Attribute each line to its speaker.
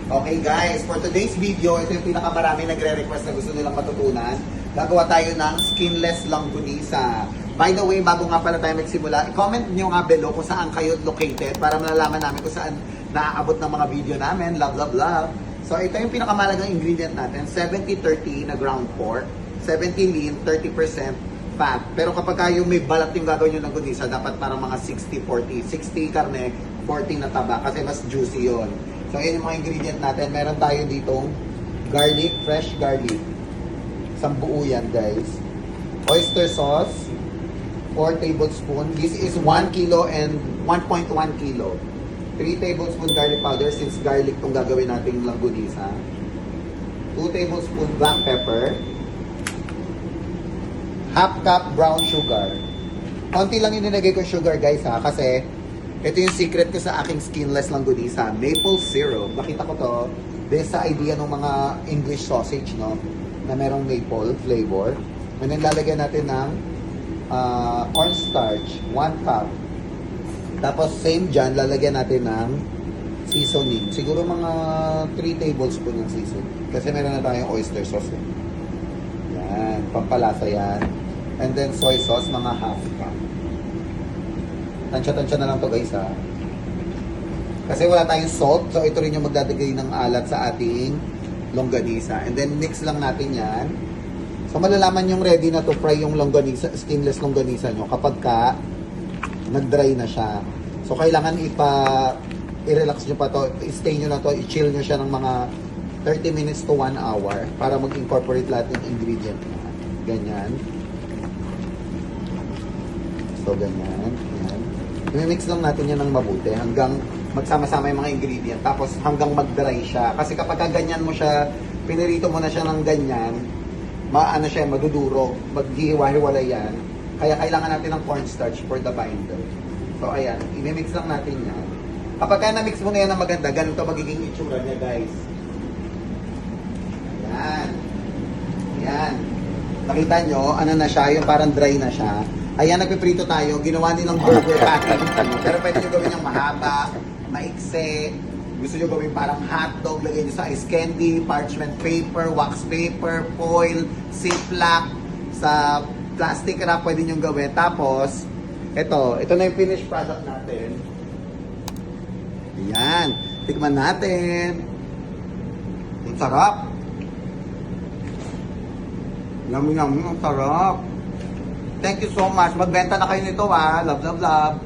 Speaker 1: Okay guys, for today's video, ito yung pinakamarami nagre-request na gusto nilang matutunan. Gagawa tayo ng skinless langgunisa. By the way, bago nga pala tayo magsimula, i-comment nyo nga below kung saan kayo located para malalaman namin kung saan naaabot ng mga video namin. Love, love, love. So ito yung pinakamalagang ingredient natin, 70-30 na ground pork, 70 lean, 30% fat. Pero kapag kayo may balat yung gagawin nyo ng gunisa, dapat parang mga 60-40. 60 karne, 40 na taba kasi mas juicy yon. So, ayan yung mga ingredient natin. Meron tayo ditong garlic, fresh garlic. Isang buo yan, guys. Oyster sauce, 4 tablespoon. This is 1 kilo and 1.1 kilo. 3 tablespoon garlic powder since garlic itong gagawin nating langgunisa. 2 tablespoon black pepper. Half cup brown sugar. Konti lang yung nilagay ko sugar, guys, ha, kasi ito yung secret ko sa aking skinless langgunisa. Maple syrup. Nakita ko to based sa idea ng mga English sausage, no? Na merong maple flavor. And then lalagyan natin ng cornstarch, 1 cup. Tapos same dyan, lalagyan natin ng seasoning. Siguro mga 3 tablespoon ng seasoning. Kasi meron na tayong oyster sauce. Yan, pampalasa yan. And then soy sauce, mga half cup. Tansya-tansya na lang to, guys, ha. Kasi wala tayong salt, so ito rin yung magdadagay ng alat sa ating longganisa. And then mix lang natin yan. So malalaman yung ready na to fry yung longganisa, skinless longganisa nyo kapag ka nag-dry na siya. So kailangan i-relax nyo pa to, i-stay nyo na to, i-chill nyo siya ng mga 30 minutes to 1 hour para mag-incorporate lahat ng ingredient na. Ganyan. So ganyan. I-mix lang natin yan ng mabuti hanggang magsama-sama yung mga ingredient. Tapos hanggang mag-dry siya. Kasi kapag ganyan mo siya, pinirito mo na siya ng ganyan, maano siya, madudurog, maghihiwa-hiwala yan. Kaya kailangan natin ng cornstarch for the binder. So ayan, i-mix lang natin yan. Kapag ka na-mix mo na yan ng maganda, ganito magiging itsura niya, guys. Ayan. Ayan. Nakita nyo, ano na siya, yung parang dry na siya. Ayan, nagpiprito tayo. Ginawa nilang burger patty. Pero pwede nyo gawin yung mahaba, maikse. Gusto nyo gawin parang hotdog. Lagay nyo sa ice candy, parchment paper, wax paper, foil, ziplock. Sa plastic wrap pwede nyo gawin. Tapos, ito na yung finished product natin. Ayan. Tikman natin. Ang sarap. Yummy, yummy. Ang sarap. Thank you so much. Magbenta na kayo nito, ha. Love, love, love.